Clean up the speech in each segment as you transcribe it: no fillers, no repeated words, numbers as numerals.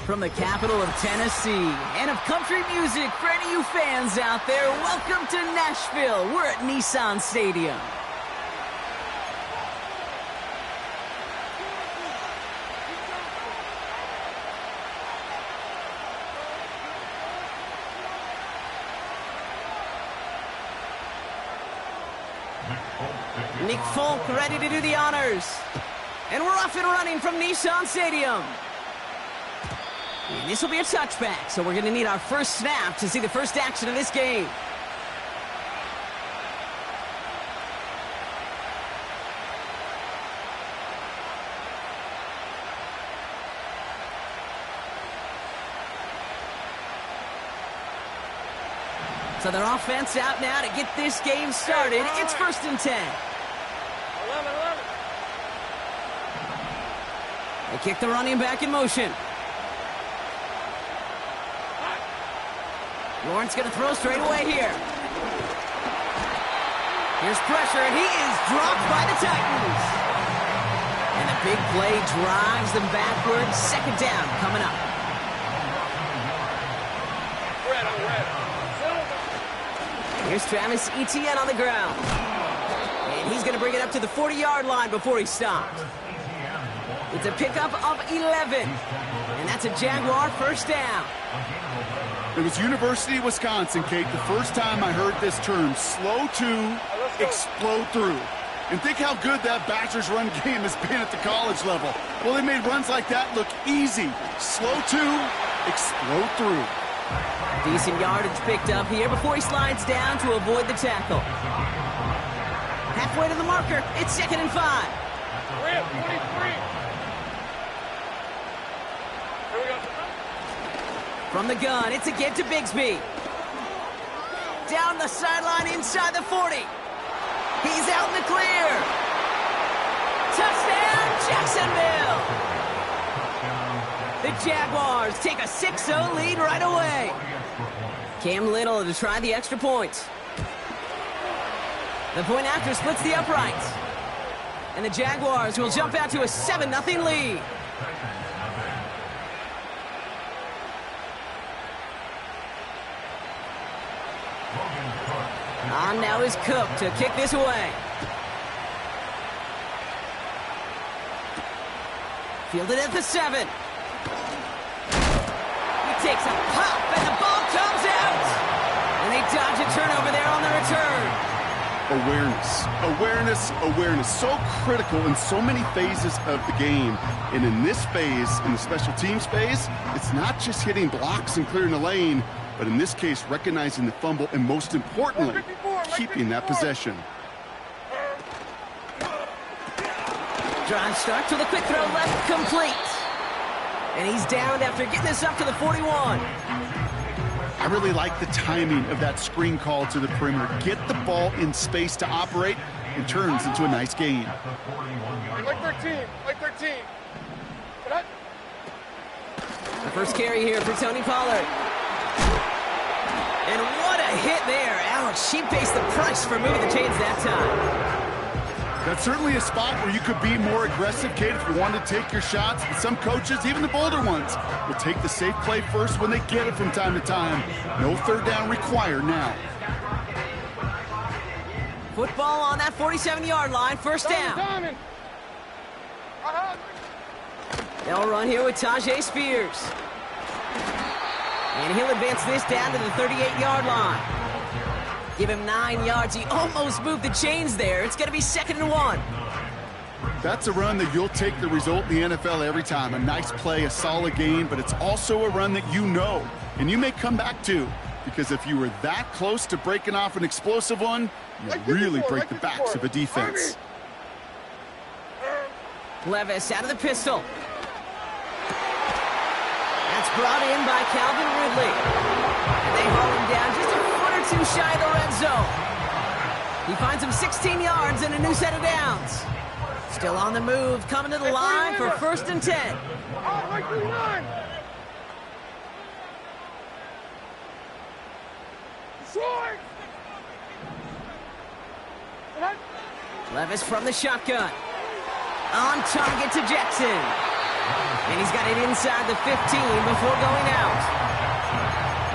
From the capital of Tennessee and of country music for any of you fans out there, welcome to Nashville. We're at Nissan Stadium. Nick Folk ready to do the honors. And we're off and running from Nissan Stadium. And this will be a touchback, so we're going to need our first snap to see the first action of this game. So their offense out now to get this game started. It's 1st and 10. 11. They kick the running back in motion. Lawrence going to throw straight away here. Here's pressure, and he is dropped by the Titans. And the big play drives them backwards. 2nd down coming up. Red. Here's Travis Etienne on the ground. And he's going to bring it up to the 40-yard line before he stopped. It's a pickup of 11. And that's a Jaguar 1st down. It was University of Wisconsin, Kate, the first time I heard this term, slow to explode through. And think how good that Badgers run game has been at the college level. Well, they made runs like that look easy. Slow to explode through. Decent yardage picked up here before he slides down to avoid the tackle. Halfway to the marker, it's 2nd and 5. 23. Here we go. From the gun, it's a get to Bigsby. Down the sideline inside the 40. He's out in the clear. Touchdown, Jacksonville! The Jaguars take a 6-0 lead right away. Cam Little to try the extra point. The point after splits the uprights. And the Jaguars will jump out to a 7-0 lead. On now is Cook to kick this away. Fielded at the 7. He takes a pop and the ball comes out. And they dodge a turnover there on the return. Awareness. So critical in so many phases of the game. And in this phase, in the special teams phase, it's not just hitting blocks and clearing the lane, but in this case, recognizing the fumble and most importantly, keeping that possession. Drive starts with a quick throw left complete. And he's downed after getting this up to the 41. I really like the timing of that screen call to the perimeter. Get the ball in space to operate and turns into a nice gain. Like 13. The first carry here for Tony Pollard. And what a hit there. Ouch, she pays the price for moving the chains that time. That's certainly a spot where you could be more aggressive, Kate, if you want to take your shots. And some coaches, even the bolder ones, will take the safe play first when they get it from time to time. No 3rd down required now. Football on that 47-yard line, 1st down. They'll run here with Tajay Spears. And he'll advance this down to the 38-yard line. Give him 9 yards. He almost moved the chains there. It's going to be 2nd and 1. That's a run that you'll take the result in the NFL every time. A nice play, a solid gain, but it's also a run that you know, and you may come back to, because if you were that close to breaking off an explosive one, you really break the backs of a defense. Levis out of the pistol. That's brought in by Calvin Ridley. And they haul him down just a foot or 2 shy of the red zone. He finds him 16 yards and a new set of downs. Still on the move, coming to the line for 1st and 10. Levis from the shotgun. On target to Jackson. And he's got it inside the 15 before going out.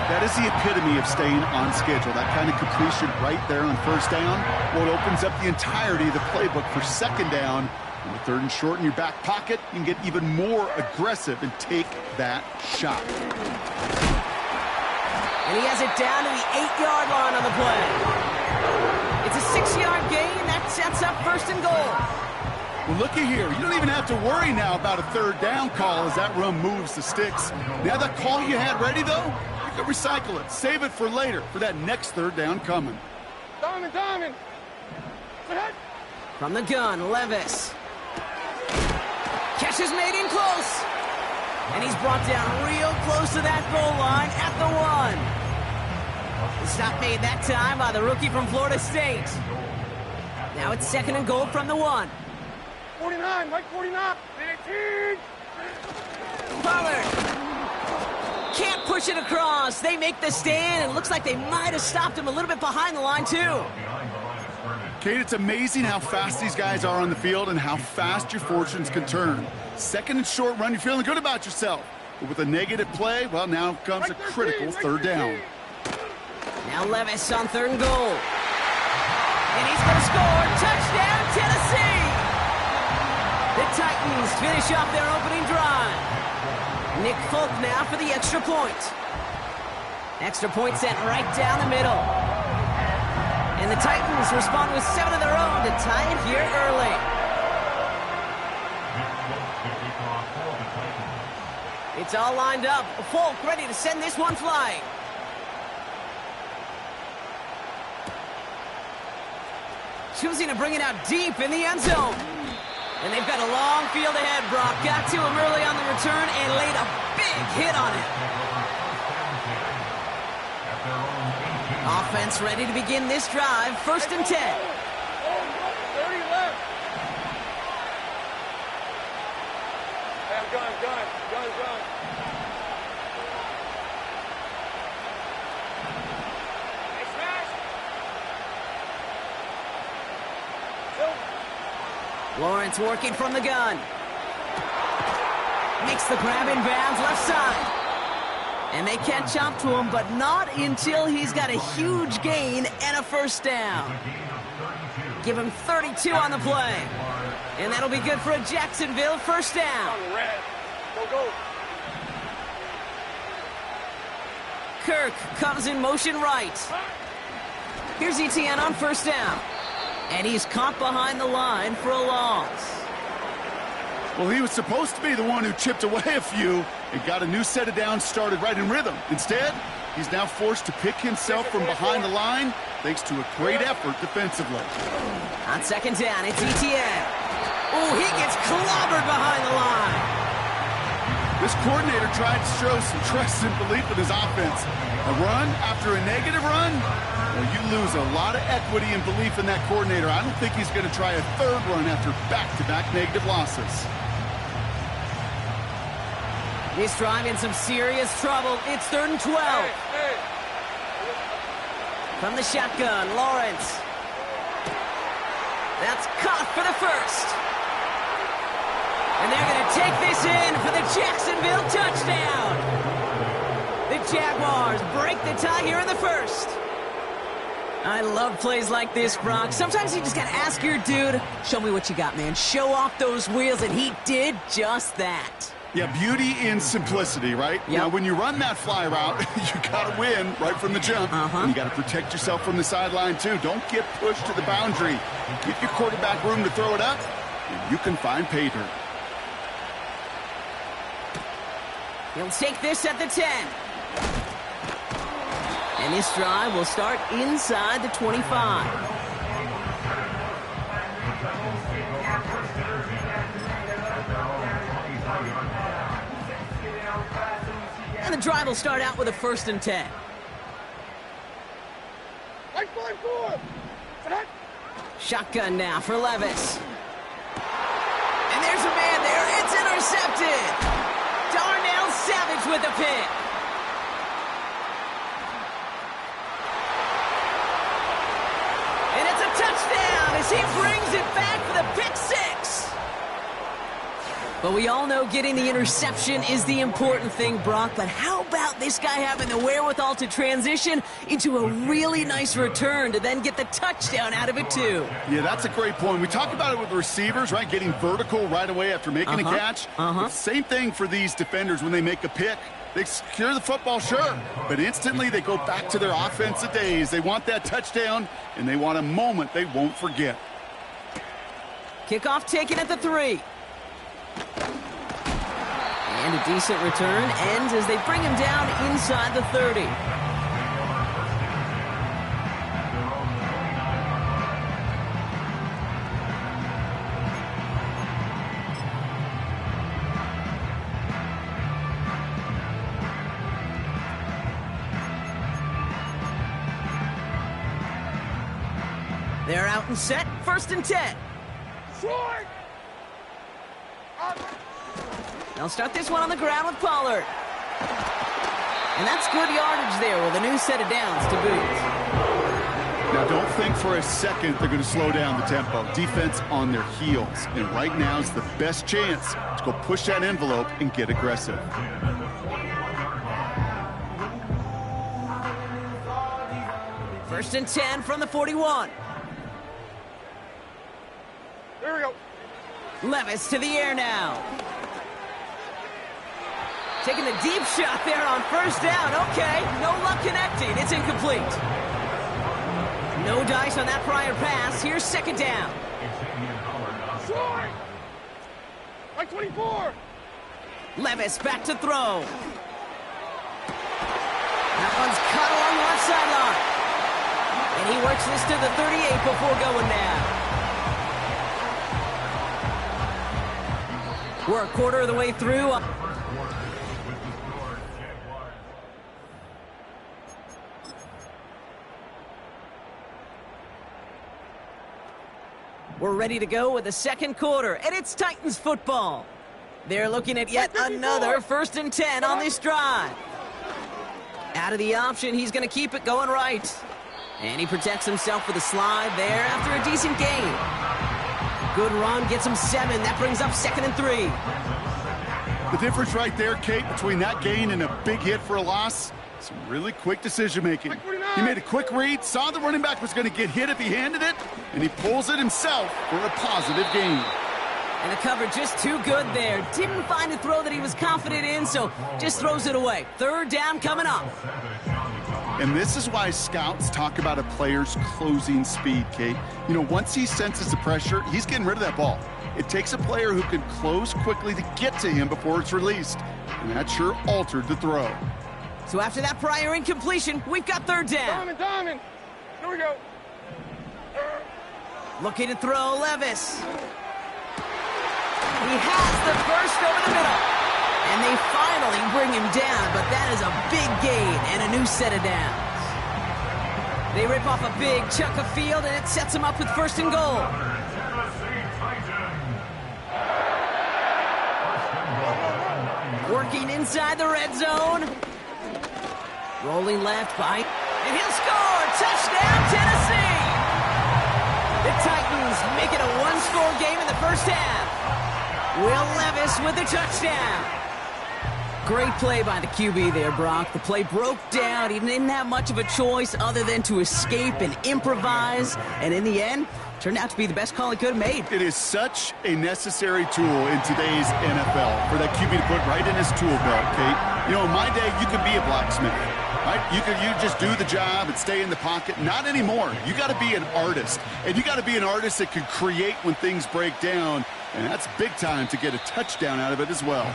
That is the epitome of staying on schedule. That kind of completion right there on first down. Well, it opens up the entirety of the playbook for second down. And with third and short in your back pocket, you can get even more aggressive and take that shot. And he has it down to the 8-yard line on the play. It's a 6-yard gain. That sets up first and goal. Well, looky here. You don't even have to worry now about a third down call as that run moves the sticks. Now that call you had ready, though, you can recycle it. Save it for later for that next third down coming. Diamond. From the gun, Levis. Catch is made in close. And he's brought down real close to that goal line at the 1. The stop made that time by the rookie from Florida State. Now it's second and goal from the 1. 49, Mike 49. 18. Pollard. Can't push it across. They make the stand, and it looks like they might have stopped him a little bit behind the line, too. Kate, it's amazing how fast these guys are on the field and how fast your fortunes can turn. Second and short run, you're feeling good about yourself. But with a negative play, well, now comes a critical third down. Now Levis on third and goal. And he's going to score. Touchdown, Tennessee! The Titans finish off their opening drive. Nick Folk now for the extra point. Extra point sent right down the middle. And the Titans respond with 7 of their own to tie it here early. It's all lined up. Folk ready to send this one flying. Choosing to bring it out deep in the end zone. And they've got a long field ahead, Brock. Got to him early on the return and laid a big hit on him. Offense ready to begin this drive. First and 10. 30 left. Gun. Hey, smash. Lawrence working from the gun. Makes the grab in bounds left side. And they catch up to him, but not until he's got a huge gain and a first down. Give him 32 on the play. And that'll be good for a Jacksonville first down. Go. Kirk comes in motion right. Here's Etienne on first down. And he's caught behind the line for a loss. Well, he was supposed to be the one who chipped away a few and got a new set of downs started right in rhythm. Instead, he's now forced to pick himself from behind the line thanks to a great effort defensively. On second down, it's Etienne. Oh, he gets clobbered behind the line. This coordinator tried to show some trust and belief in his offense. A run after a negative run? Well, you lose a lot of equity and belief in that coordinator. I don't think he's going to try a third run after back-to-back negative losses. This drive in some serious trouble. It's third and 12. From the shotgun, Lawrence. That's caught for the first. And they're going to take this in for the Jacksonville touchdown. The Jaguars break the tie here in the first. I love plays like this, Brock. Sometimes you just got to ask your dude, show me what you got, man. Show off those wheels, and he did just that. Yeah, beauty in simplicity, right? Yep. Now, when you run that fly route, you got to win right from the jump. And you got to protect yourself from the sideline, too. Don't get pushed to the boundary. Give your quarterback room to throw it up, and you can find pay dirt. He'll take this at the 10. And this drive will start inside the 25. And the drive will start out with a first and 10. Shotgun now for Levis. And there's a man there. It's intercepted. Darnell Savage with the pick. And it's a touchdown as he brings it back for the pick six. But we all know getting the interception is the important thing, Brock. But how about this guy having the wherewithal to transition into a really nice return to then get the touchdown out of it, too? Yeah, that's a great point. We talk about it with receivers, right? Getting vertical right away after making a catch. Same thing for these defenders when they make a pick. They secure the football, sure, but instantly they go back to their offensive days. They want that touchdown, and they want a moment they won't forget. Kickoff taken at the 3. And a decent return ends as they bring him down inside the 30. They're out and set, 1st and 10. Short! They'll start this one on the ground with Pollard. And that's good yardage there with a new set of downs to boot. Now, don't think for a second they're going to slow down the tempo. Defense on their heels. And right now is the best chance to go push that envelope and get aggressive. First and 10 from the 41. There we go. Levis to the air now. Taking a deep shot there on 1st down. Okay, no luck connecting. It's incomplete. No dice on that prior pass. Here's 2nd down. Short! Like 24! Levis back to throw. That one's cut along the left sideline. And he works this to the 38 before going down. We're a quarter of the way through. We're ready to go with the 2nd quarter, and it's Titans football. They're looking at yet another 1st and 10 on this drive. Out of the option, he's going to keep it going right. And he protects himself with a slide there after a decent gain. Good run, gets him 7. That brings up 2nd and 3. The difference right there, Kate, between that gain and a big hit for a loss, some really quick decision-making. He made a quick read, saw the running back was going to get hit if he handed it, and he pulls it himself for a positive gain. And the cover just too good there. Didn't find a throw that he was confident in, so just throws it away. 3rd down coming up. And this is why scouts talk about a player's closing speed, Kate. You know, once he senses the pressure, he's getting rid of that ball. It takes a player who can close quickly to get to him before it's released. And that sure altered the throw. So after that prior incompletion, we've got 3rd down. Diamond! Here we go. Looking to throw, Levis. He has the burst over the middle. And they finally bring him down, but that is a big gain and a new set of downs. They rip off a big chunk of field, and it sets them up with 1st and goal. Working inside the red zone. Rolling left by, and he'll score! Touchdown, Tennessee! The Titans make it a 1-score game in the 1st half. Will Levis with the touchdown. Great play by the QB there, Brock. The play broke down. He didn't have much of a choice other than to escape and improvise. And in the end, turned out to be the best call he could have made. It is such a necessary tool in today's NFL for that QB to put right in his tool belt, Kate. You know, in my day, you could be a blacksmith, right? You just do the job and stay in the pocket. Not anymore. You got to be an artist. And you got to be an artist that can create when things break down. And that's big time to get a touchdown out of it as well.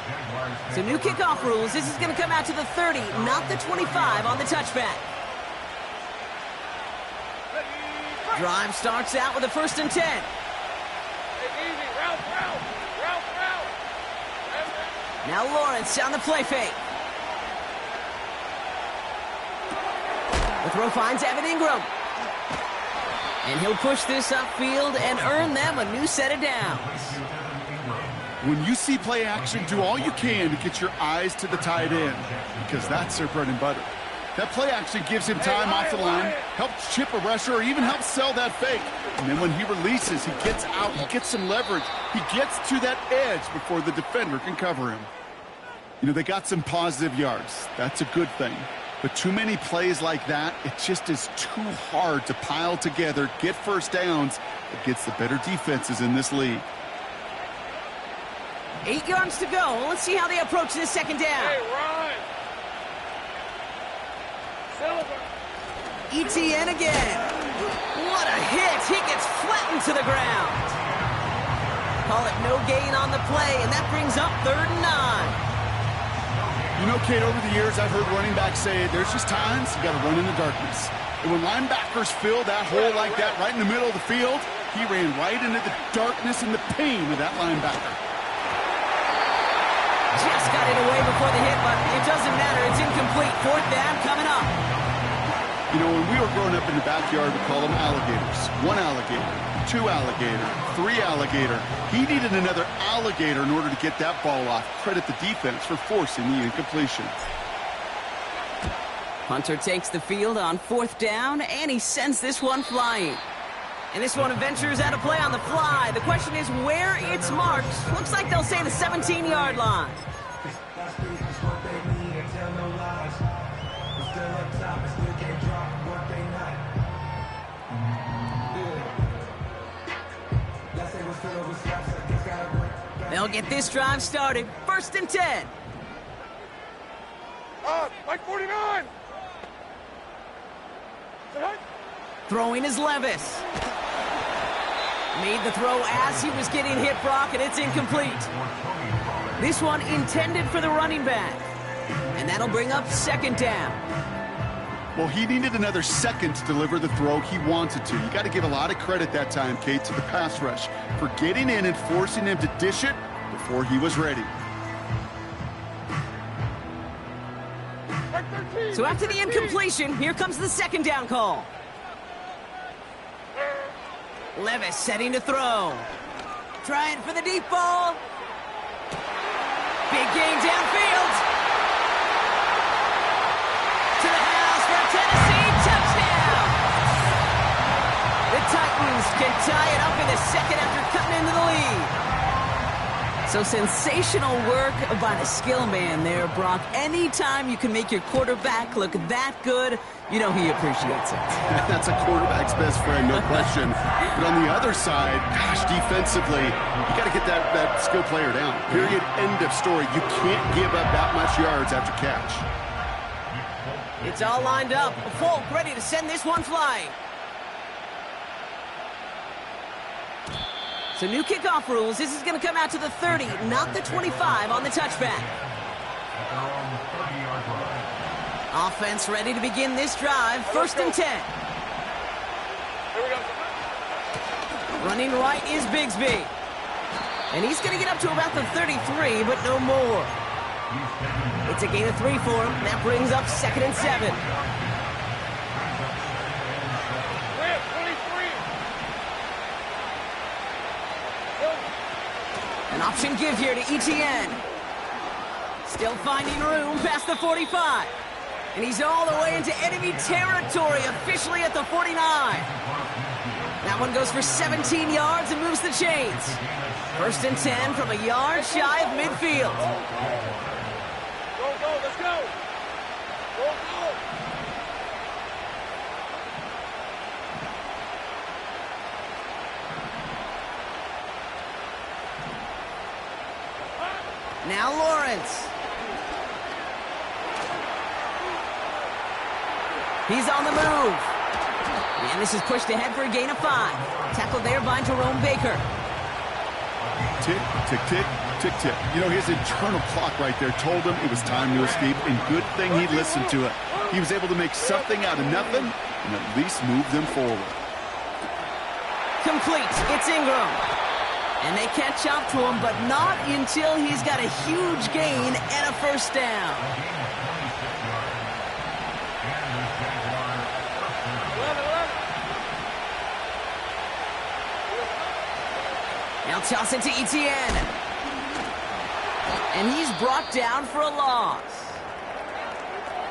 So new kickoff rules. This is going to come out to the 30, not the 25 on the touchback. Drive starts out with a 1st and 10. Easy. Route. Now Lawrence on the play fake. The throw finds Evan Ingram. And he'll push this upfield and earn them a new set of downs. When you see play action, do all you can to get your eyes to the tight end, because that's their bread and butter. That play actually gives him time off the line, helps chip a rusher, or even helps sell that fake. And then when he releases, he gets out, he gets some leverage. He gets to that edge before the defender can cover him. You know, they got some positive yards. That's a good thing. But too many plays like that, it just is too hard to pile together, get first downs against the better defenses in this league. 8 yards to go. Let's see how they approach this second down. Hey, run! Silver! ETN again. What a hit. He gets flattened to the ground. Call it no gain on the play, and that brings up 3rd and 9. You know, Kate, over the years, I've heard running backs say there's just times you got to run in the darkness. And when linebackers fill that hole like that right in the middle of the field, he ran right into the darkness and the pain of that linebacker. Just got it away before the hit, but it doesn't matter. It's incomplete. 4th down coming up. You know, when we were growing up in the backyard, we called them alligators. 1 alligator, 2 alligator, 3 alligator. He needed another alligator in order to get that ball off. Credit the defense for forcing the incompletion. Hunter takes the field on 4th down, and he sends this one flying. And this one ventures out of play on the fly. The question is where it's marked. Looks like they'll say the 17-yard line. They'll get this drive started. 1st and 10. Mike 49! Throwing is Levis. Made the throw as he was getting hit, Brock, and it's incomplete. This one intended for the running back. And that'll bring up 2nd down. Well, he needed another second to deliver the throw he wanted to. You got to give a lot of credit that time, Kate, to the pass rush for getting in and forcing him to dish it before he was ready. So after the incompletion, here comes the 2nd down call. Levis setting to throw. Trying for the deep ball. Big gain downfield. To the house for a Tennessee touchdown. The Titans can tie it up in the 2nd after cutting into the lead. So sensational work by the skill man there, Brock. Anytime you can make your quarterback look that good, you know he appreciates it. That's a quarterback's best friend, no question. But on the other side, gosh, defensively, you got to get that skill player down. Period, end of story. You can't give up that much yards after catch. It's all lined up. Folk ready to send this one flying. So new kickoff rules. This is going to come out to the 30, not the 25 on the touchback. Offense ready to begin this drive. 1st and 10. Here we go. Running right is Bigsby. And he's going to get up to about the 33, but no more. It's a gain of 3 for him. That brings up 2nd and 7. An option give here to ETN. Still finding room past the 45. And he's all the way into enemy territory, officially at the 49. That one goes for 17 yards and moves the chains. 1st and 10 from a yard shy of midfield. Go, let's go. Go. Now Lawrence. He's on the move. And this is pushed ahead for a gain of 5. Tackled there by Jerome Baker. Tick, tick, tick, tick, tick. You know, his internal clock right there told him it was time to escape, and good thing he listened to it. He was able to make something out of nothing and at least move them forward. Complete. It's Ingram. And they catch up to him, but not until he's got a huge gain and a 1st down. Now toss it to ETN. And he's brought down for a loss.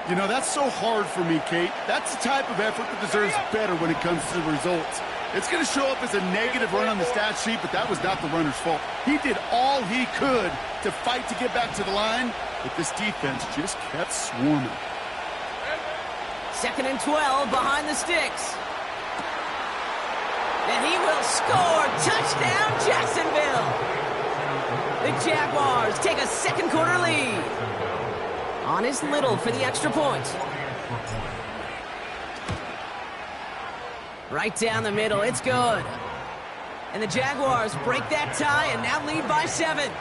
You know, that's so hard for me, Kate. That's the type of effort that deserves better when it comes to the results. It's going to show up as a negative run on the stat sheet, but that was not the runner's fault. He did all he could to fight to get back to the line, but this defense just kept swarming. 2nd and 12 behind the sticks. And he will score. Touchdown, Jacksonville. The Jaguars take a second quarter lead. On is Little for the extra point. Right down the middle. It's good. And the Jaguars break that tie and now lead by 7.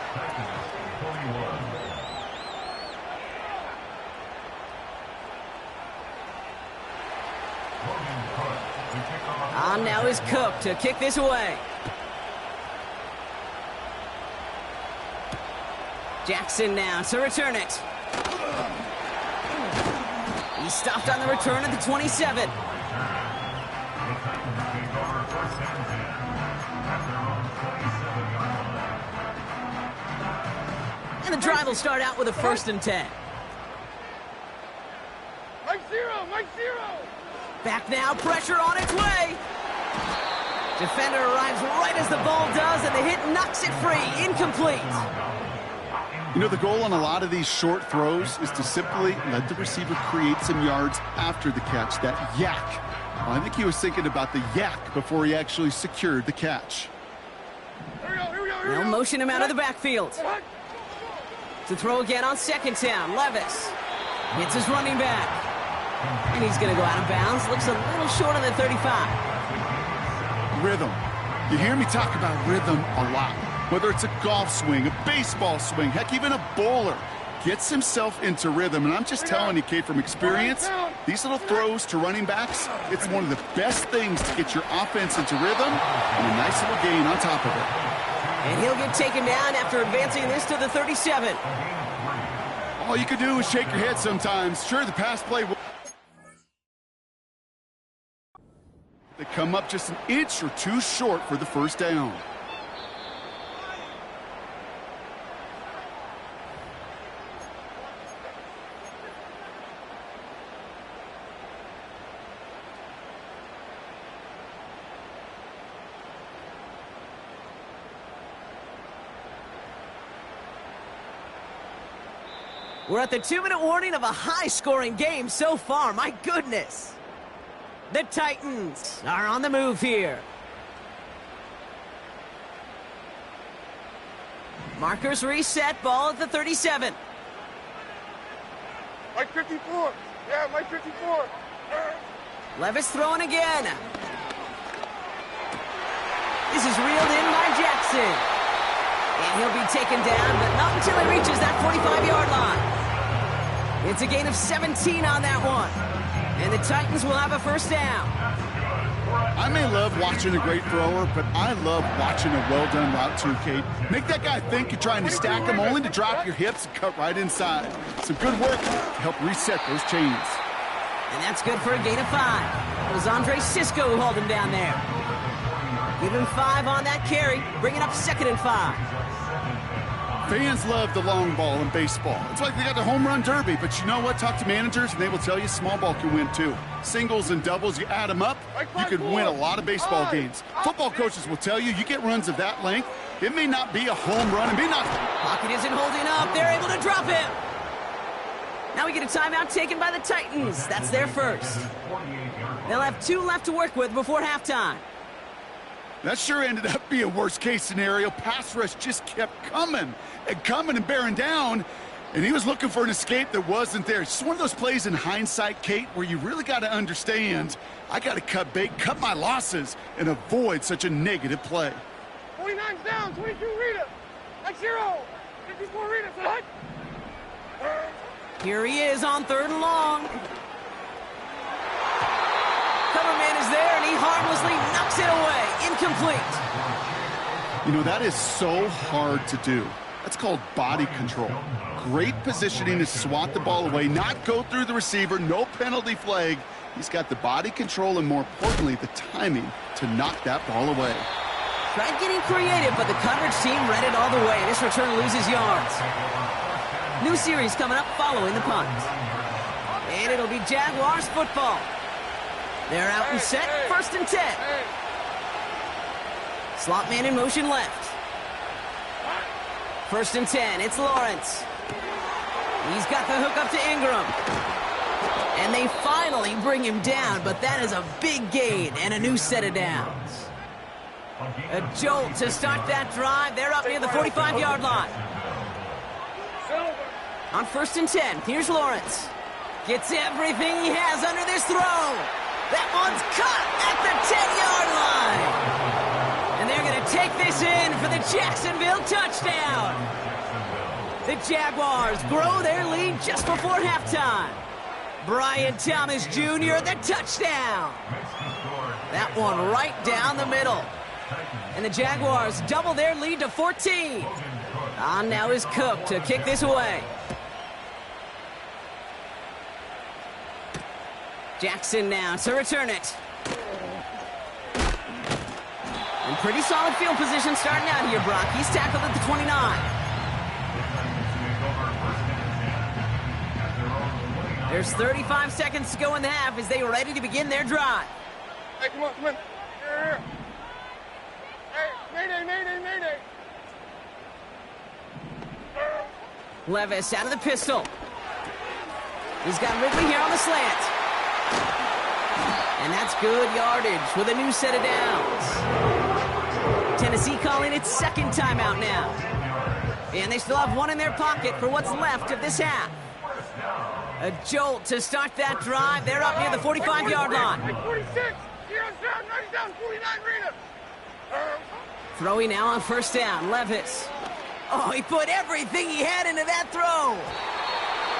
On now is Cook to kick this away. Jackson now to return it. He stopped on the return at the 27. And the drive will start out with a 1st and 10. Mike zero. Back now, pressure on its way. Defender arrives right as the ball does, and the hit knocks it free. Incomplete. You know, the goal on a lot of these short throws is to simply let the receiver create some yards after the catch, that yak. Well, I think he was thinking about the yak before he actually secured the catch. Here we go. They'll motion him out of the backfield. To throw again on 2nd down, Levis hits his running back. And he's going to go out of bounds. Looks a little short on the 35. Rhythm. You hear me talk about rhythm a lot. Whether it's a golf swing, a baseball swing, heck, even a bowler gets himself into rhythm. And I'm just telling you, Kate, from experience, these little throws to running backs, it's one of the best things to get your offense into rhythm and a nice little gain on top of it. And he'll get taken down after advancing this to the 37. All you can do is shake your head sometimes. Sure, the pass play will... They come up just an inch or two short for the 1st down. We're at the 2-minute warning of a high-scoring game so far. My goodness. The Titans are on the move here. Markers reset, ball at the 37. Mike 54. Yeah, Mike 54. Levis throwing again. This is reeled in by Jackson. And he'll be taken down, but not until he reaches that 45-yard line. It's a gain of 17 on that one. And the Titans will have a 1st down. I may love watching a great thrower, but I love watching a well-done route too, Kate. Make that guy think you're trying to stack him only to drop your hips and cut right inside. Some good work to help reset those chains. And that's good for a gain of 5. It was Andre Sisco who hauled him down there. Give him 5 on that carry, bringing up 2nd and 5. Fans love the long ball in baseball. It's like they got the home run derby, but you know what? Talk to managers, and they will tell you small ball can win too. Singles and doubles, you add them up, you could win a lot of baseball games. Football coaches will tell you get runs of that length. It may not be a home run. It may not. Pocket isn't holding up. They're able to drop him. Now we get a timeout taken by the Titans. That's their 1st. They'll have 2 left to work with before halftime. That sure ended up being a worst-case scenario. Pass rush just kept coming and bearing down, and he was looking for an escape that wasn't there. It's just one of those plays in hindsight, Kate, where you really got to understand, I got to cut bait, cut my losses, and avoid such a negative play. 49's down, 22 Rita. Like 0. 54 Rita, hut. Here he is on 3rd and long. Cover man is there, and he harmlessly knocks it away. Incomplete. You know, that is so hard to do. That's called body control. Great positioning to swat the ball away, not go through the receiver, no penalty flag. He's got the body control and, more importantly, the timing to knock that ball away. Tried getting creative, but the coverage team read it all the way. This return loses yards. New series coming up following the punt. it. It'll be Jaguars football. They're out and set. 1st and 10. Slot man in motion left. 1st and 10. It's Lawrence. He's got the hook up to Ingram. And they finally bring him down, but that is a big gain and a new set of downs. A jolt to start that drive. They're up near the 45-yard line. On 1st and 10, here's Lawrence. Gets everything he has under this throw. That one's caught at the 10-yard line. And they're going to take this in for the Jacksonville touchdown. The Jaguars grow their lead just before halftime. Brian Thomas Jr., the touchdown. That one right down the middle. And the Jaguars double their lead to 14. On now is Cook to kick this away. Jackson now to return it. And pretty solid field position starting out here, Brock. He's tackled at the 29. There's 35 seconds to go in the half as they are ready to begin their drive. Hey, come on. Here. Hey, mayday. Levis out of the pistol. He's got Ridley here on the slant. And that's good yardage with a new set of downs. Tennessee calling its 2nd timeout now. And they still have one in their pocket for what's left of this half. A jolt to start that drive. They're up near the 45-yard line. 46. Zero's down. 90 down. 49 Rita. Throwing now on 1st down. Levis. Oh, he put everything he had into that throw.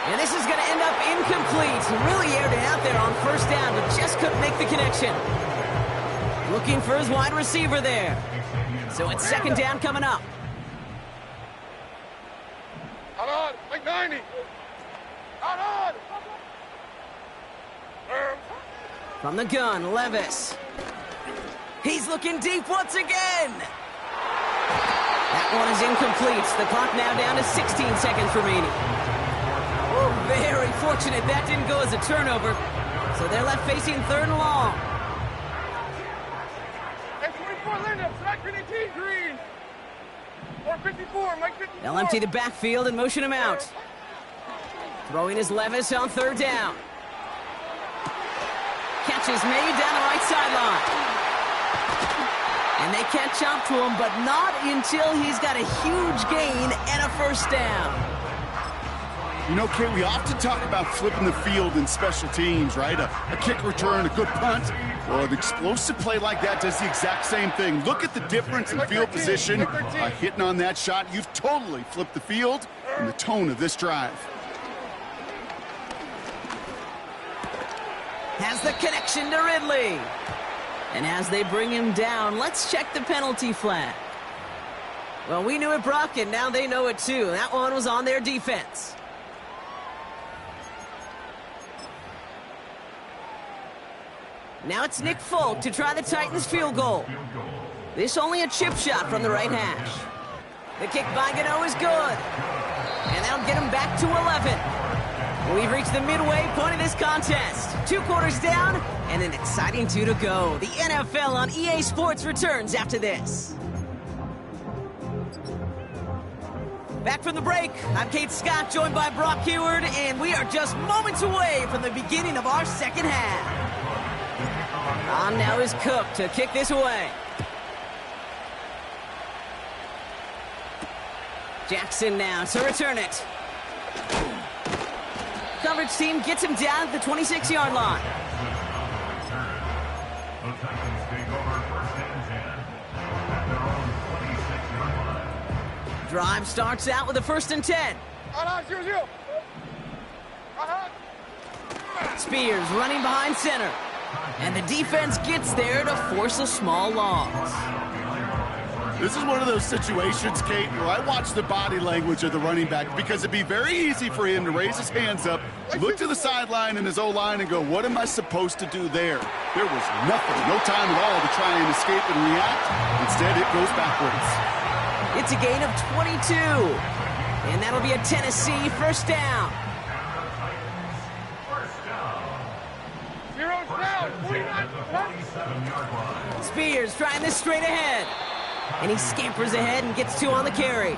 And this is going to end up incomplete. Really aired it out there on 1st down, but just couldn't make the connection. Looking for his wide receiver there. So it's 2nd down coming up. Out on. Like 90. Out on. From the gun, Levis. He's looking deep once again. That one is incomplete. The clock now down to 16 seconds remaining. Ooh, very fortunate that didn't go as a turnover. So they're left facing 3rd and long. And 24 Linda, Black Green Green. Or 54, Mike 54. They'll empty the backfield and motion him out. Throwing is Levis on 3rd down. Catch is made down the right sideline. And they catch up to him, but not until he's got a huge gain and a 1st down. You know, Kate, we often talk about flipping the field in special teams, right? A kick return, a good punt. Well, an explosive play like that does the exact same thing. Look at the difference in field position. Hitting on that shot, you've totally flipped the field and the tone of this drive. Has the connection to Ridley. And as they bring him down, let's check the penalty flag. Well, we knew it, Brock, and now they know it too. That one was on their defense. Now it's Nick Folk to try the Titans field goal. This only a chip shot from the right hash. The kick by Gano is good. And that'll get him back to 11. We've reached the midway point of this contest. 2 quarters down and an exciting 2 to go. The NFL on EA Sports returns after this. Back from the break, I'm Kate Scott, joined by Brock Heward, and we are just moments away from the beginning of our 2nd half. On now is Cook to kick this away. Jackson now to return it. Coverage team gets him down at the 26-yard line. Drive starts out with a 1st and 10. Spears running behind center. And the defense gets there to force a small loss. This is one of those situations, Kate, where I watch the body language of the running back because it'd be very easy for him to raise his hands up, look to the sideline and his O-line and go, what am I supposed to do there? There was nothing, no time at all to try and escape and react. Instead, it goes backwards. It's a gain of 22. And that'll be a Tennessee 1st down. Down, 49. Spears trying this straight ahead. And he scampers ahead and gets 2 on the carry.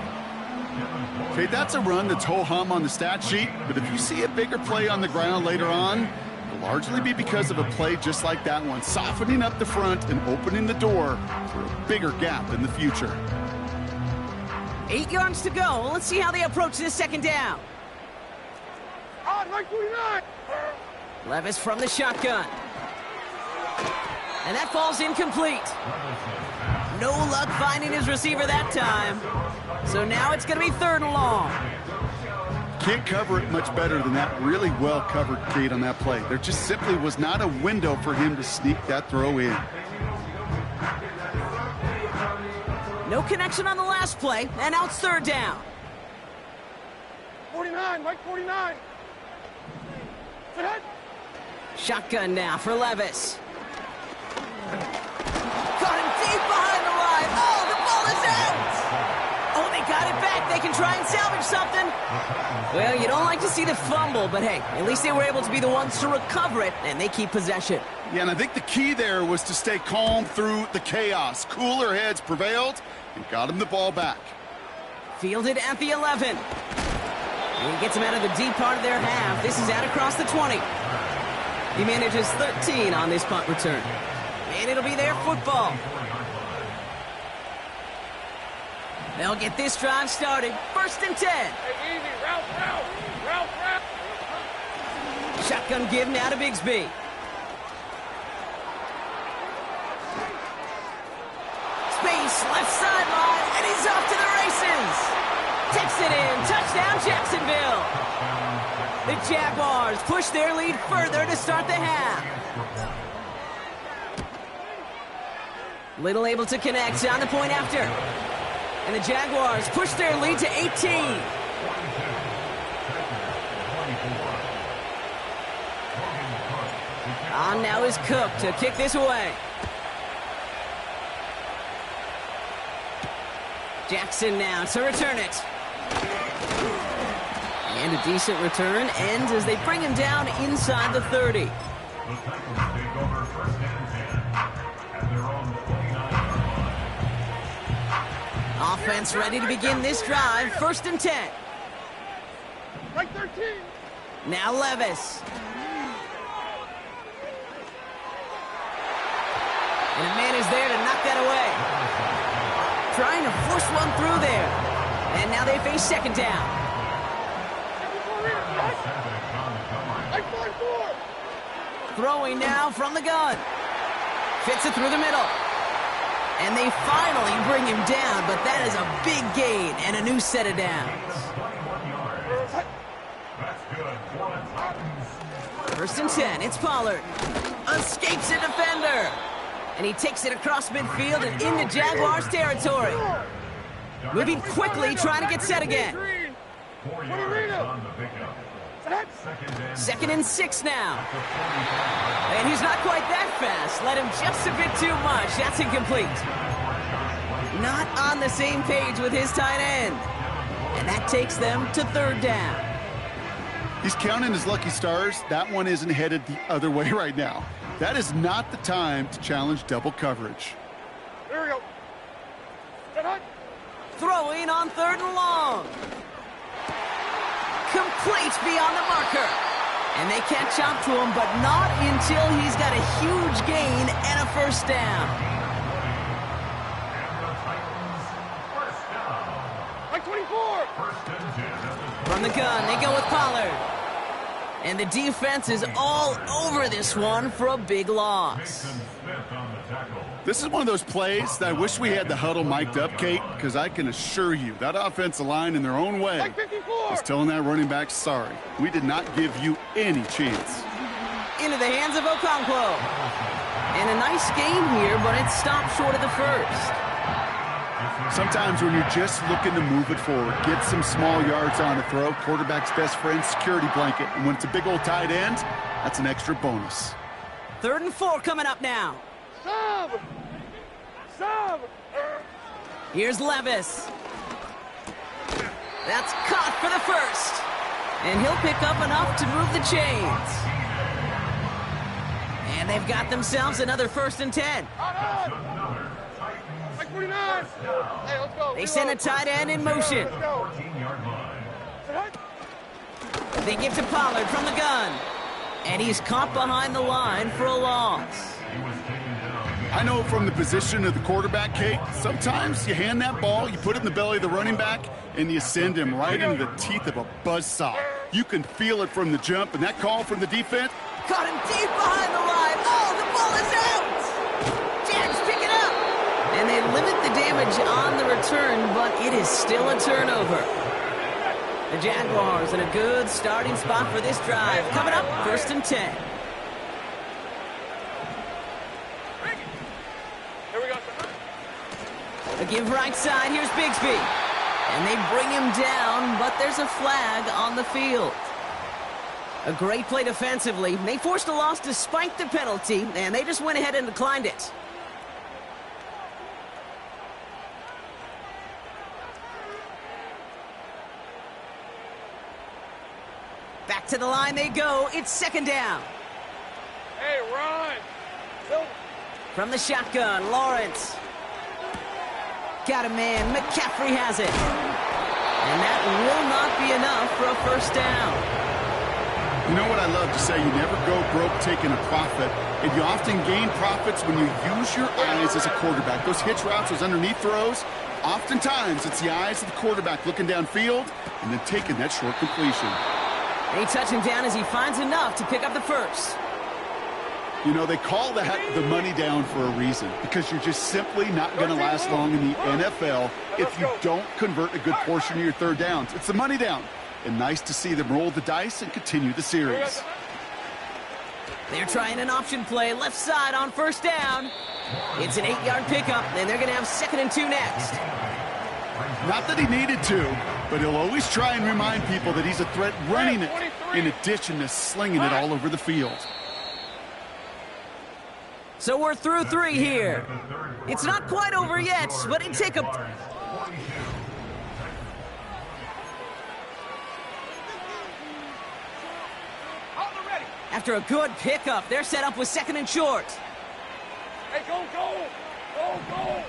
Okay, that's a run that's ho-hum on the stat sheet, but if you see a bigger play on the ground later on, it'll largely be because of a play just like that one, softening up the front and opening the door for a bigger gap in the future. 8 yards to go. Let's see how they approach this second down. On, right 49. Levis from the shotgun. And that falls incomplete. No luck finding his receiver that time. So now it's going to be 3rd and long. Can't cover it much better than that. Really well covered, Kate, on that play. There just simply was not a window for him to sneak that throw in. No connection on the last play, and now it's 3rd down. 49, right 49. Ahead. Shotgun now for Levis. Got him deep behind the line. Oh, the ball is out! Oh, they got it back. They can try and salvage something. Well, you don't like to see the fumble, but hey, at least they were able to be the ones to recover it, and they keep possession. Yeah, and I think the key there was to stay calm through the chaos. Cooler heads prevailed and got him the ball back. Fielded at the 11. And he gets him out of the deep part of their half. This is out across the 20. He manages 13 on this punt return. And it'll be their football. They'll get this drive started. 1st and 10. Hey, easy, route. Shotgun give now to Bigsby. Space, left sideline, and he's off to the races. Takes it in. Touchdown, Jacksonville. The Jaguars push their lead further to start the half. Little able to connect on the point after. And the Jaguars push their lead to 18. On now is Cook to kick this away. Jackson now to return it. And a decent return ends as they bring him down inside the 30. Offense ready to begin this drive. 1st and 10. Right 13. Now Levis. And a man is there to knock that away. Trying to force one through there. And now they face 2nd down. Right 44. Throwing now from the gun. Fits it through the middle. And they finally bring him down, but that is a big gain and a new set of downs. 1st and 10, it's Pollard. Escapes a defender. And he takes it across midfield and into Jaguars territory. Moving quickly, trying to get set again. 2nd and 6 now. And he's not quite that fast. Let him just a bit too much. That's incomplete. Not on the same page with his tight end. And that takes them to 3rd down. He's counting his lucky stars. That one isn't headed the other way right now. That is not the time to challenge double coverage. There we go. Throwing on 3rd and long. Complete beyond the marker. And they catch up to him, but not until he's got a huge gain and a 1st down. Right 24. From the gun, they go with Pollard. And the defense is all over this one for a big loss. This is one of those plays that I wish we had the huddle mic'd up, Kate, because I can assure you that offensive line in their own way Right 54. is telling that running back, sorry, we did not give you any chance. Into the hands of Okonkwo. And a nice game here, but it stopped short of the 1st. Sometimes when you're just looking to move it forward, get some small yards on a throw, quarterback's best friend, security blanket. And when it's a big old tight end, that's an extra bonus. 3rd and 4 coming up now. Sub. Here's Levis. That's caught for the 1st. And he'll pick up enough to move the chains. And they've got themselves another 1st and 10. Mike 49. Hey, let's go. They send a tight end in motion. They give to Pollard from the gun. And he's caught behind the line for a loss. I know from the position of the quarterback, Kate, sometimes you hand that ball, you put it in the belly of the running back, and you send him right into the teeth of a buzzsaw. You can feel it from the jump, and that call from the defense. Caught him deep behind the line. Oh, the ball is out! Jags pick it up! And they limit the damage on the return, but it is still a turnover. The Jaguars in a good starting spot for this drive. Coming up, 1st and 10. A give right side, here's Bigsby. And they bring him down, but there's a flag on the field. A great play defensively. They forced a loss despite the penalty, and they just went ahead and declined it. Back to the line they go. It's 2nd down. Hey, run. From the shotgun, Lawrence. Got a man. McCaffrey has it. And that will not be enough for a 1st down. You know what I love to say? You never go broke taking a profit. And you often gain profits when you use your eyes as a quarterback. Those hitch routes, those underneath throws, oftentimes it's the eyes of the quarterback looking downfield and then taking that short completion. They touch him down as he finds enough to pick up the 1st. You know, they call that the money down for a reason, because you're just simply not going to last long in the NFL if you don't convert a good portion of your 3rd downs. It's the money down. And nice to see them roll the dice and continue the series. They're trying an option play left side on 1st down. It's an 8-yard pickup, and they're going to have 2nd and 2 next. Not that he needed to, but he'll always try and remind people that he's a threat running it in addition to slinging it all over the field. So we're through 3 here. It's not quite over yet, but it take a... After a good pickup, they're set up with 2nd and short. Hey, go, go! Go, go!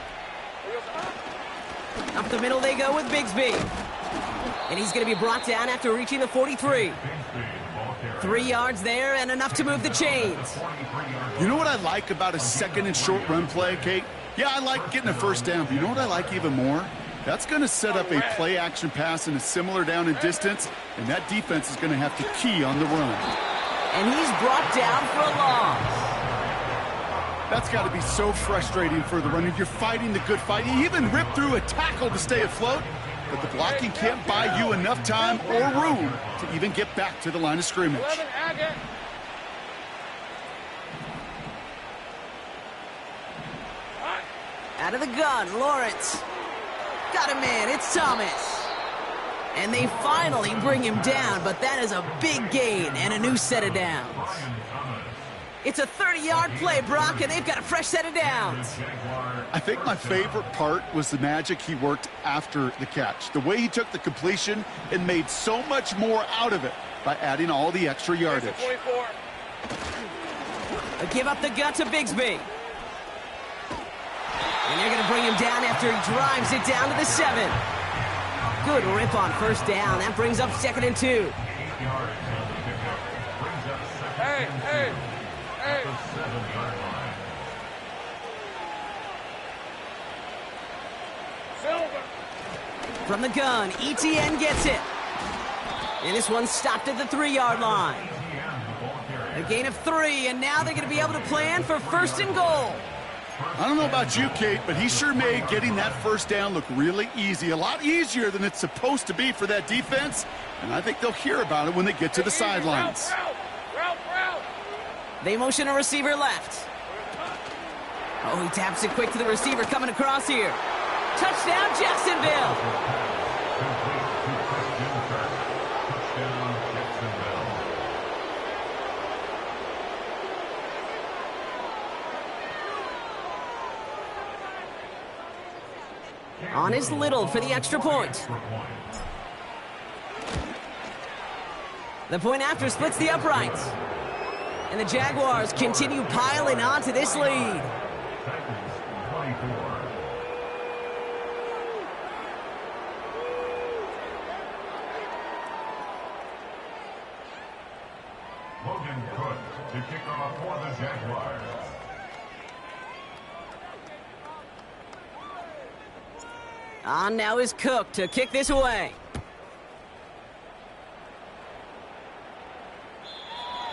Up the middle they go with Bigsby. And he's going to be brought down after reaching the 43. 3 yards there and enough to move the chains. You know what I like about a 2nd and short run play, Kate? Yeah, I like getting a 1st down, but you know what I like even more? That's going to set up a play-action pass in a similar down and distance, and that defense is going to have to key on the run. And he's brought down for a loss. That's got to be so frustrating for the runner. You're fighting the good fight. You even rip through a tackle to stay afloat, but the blocking can't buy you enough time or room to even get back to the line of scrimmage. Out of the gun, Lawrence. Got a man, it's Thomas. And they finally bring him down, but that is a big gain and a new set of downs. It's a 30-yard play, Brock, and they've got a fresh set of downs. I think my favorite part was the magic he worked after the catch. The way he took the completion and made so much more out of it by adding all the extra yardage. They give up the gut to Bigsby. And they're going to bring him down after he drives it down to the 7. Good rip on 1st down. That brings up 2nd and 2. Hey, hey, hey. Silver. From the gun, ETN gets it. And this one stopped at the 3-yard line. A gain of 3, and now they're going to be able to plan for 1st and goal. I don't know about you, Kate, but he sure made getting that 1st down look really easy. A lot easier than it's supposed to be for that defense. And I think they'll hear about it when they get to the sidelines. Route. They motion a receiver left. Oh, he taps it quick to the receiver coming across here. Touchdown, Jacksonville. On is Little for the extra point. The point after splits the uprights. And the Jaguars continue piling onto this lead. To kick off for the Jaguars. On now is Cook to kick this away.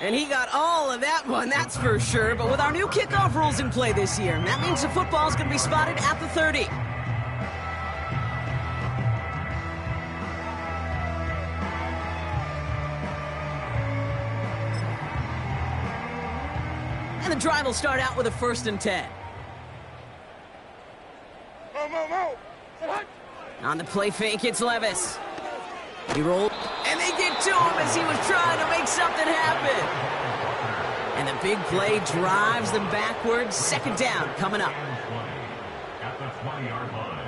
And he got all of that one, that's for sure. But with our new kickoff rules in play this year, that means the football's going to be spotted at the 30. And the drive will start out with a 1st and 10. On the play fake, it's Levis. He rolled, and they get to him as he was trying to make something happen. And the big play drives them backwards. 2nd down coming up. At the 20-yard line.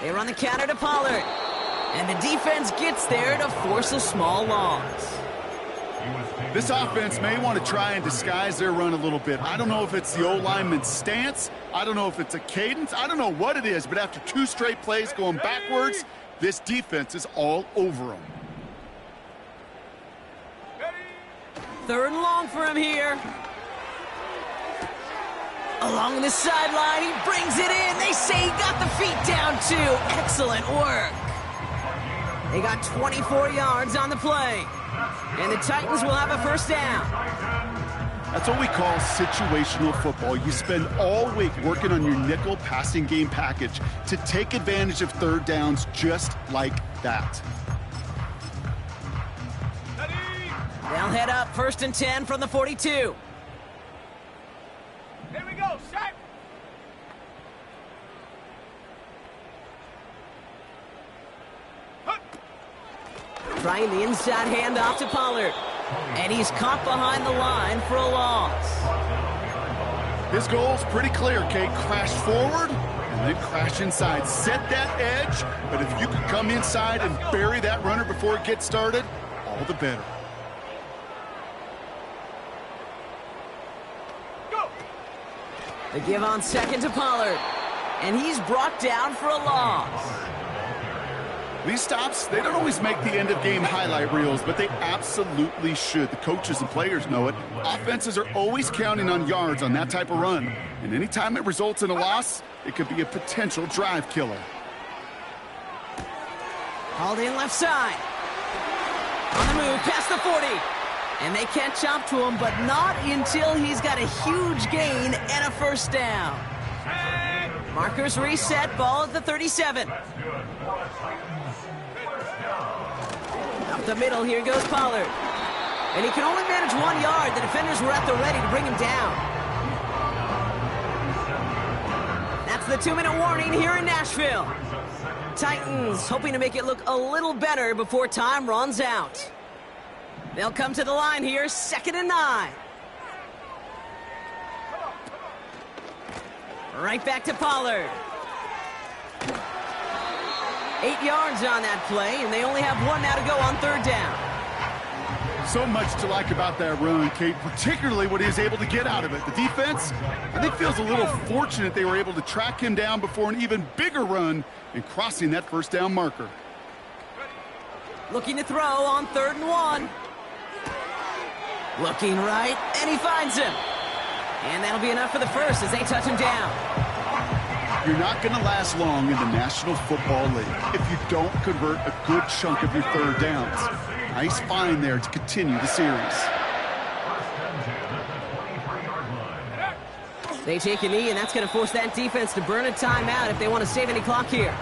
They run the counter to Pollard. And the defense gets there to force a small loss. This offense may want to try and disguise their run a little bit. I don't know if it's the O-lineman's stance. I don't know if it's a cadence. I don't know what it is, but after 2 straight plays going backwards, this defense is all over them. 3rd and long for him here. Along the sideline, he brings it in. They say he got the feet down, too. Excellent work. They got 24 yards on the play. And the Titans will have a 1st down. That's what we call situational football. You spend all week working on your nickel passing game package to take advantage of 3rd downs just like that. They'll head up 1st and 10 from the 42. Here we go, shot. Trying the inside handoff to Pollard. And he's caught behind the line for a loss. His goal's pretty clear, Kate. Crash forward and then crash inside. Set that edge, but if you could come inside and bury that runner before it gets started, all the better. They give on 2nd to Pollard. And he's brought down for a loss. These stops, they don't always make the end-of-game highlight reels, but they absolutely should. The coaches and players know it. Offenses are always counting on yards on that type of run. And anytime it results in a loss, it could be a potential drive killer. Hauled in left side. On the move, past the 40. And they catch up to him, but not until he's got a huge gain and a 1st down. Markers reset, ball at the 37. Up the middle, here goes Pollard. And he can only manage 1 yard. The defenders were at the ready to bring him down. That's the 2-minute warning here in Nashville. Titans hoping to make it look a little better before time runs out. They'll come to the line here, 2nd and 9. Right back to Pollard. 8 yards on that play, and they only have 1 now to go on 3rd down. So much to like about that run, Kate, particularly what he was able to get out of it. The defense, I think, feels a little fortunate they were able to track him down before an even bigger run and crossing that 1st down marker. Looking to throw on 3rd and 1. Looking right, and he finds him. And that'll be enough for the 1st as they touch him down. You're not going to last long in the National Football League if you don't convert a good chunk of your 3rd downs. Nice find there to continue the series. They take a knee, and that's going to force that defense to burn a timeout if they want to save any clock here.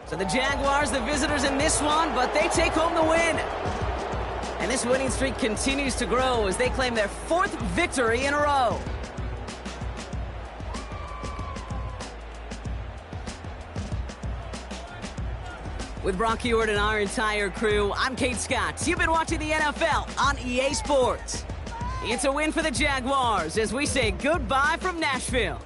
So the Jaguars, the visitors in this one, but they take home the win. And this winning streak continues to grow as they claim their 4th victory in a row. With Brock Ewart and our entire crew, I'm Kate Scott. You've been watching the NFL on EA Sports. It's a win for the Jaguars as we say goodbye from Nashville.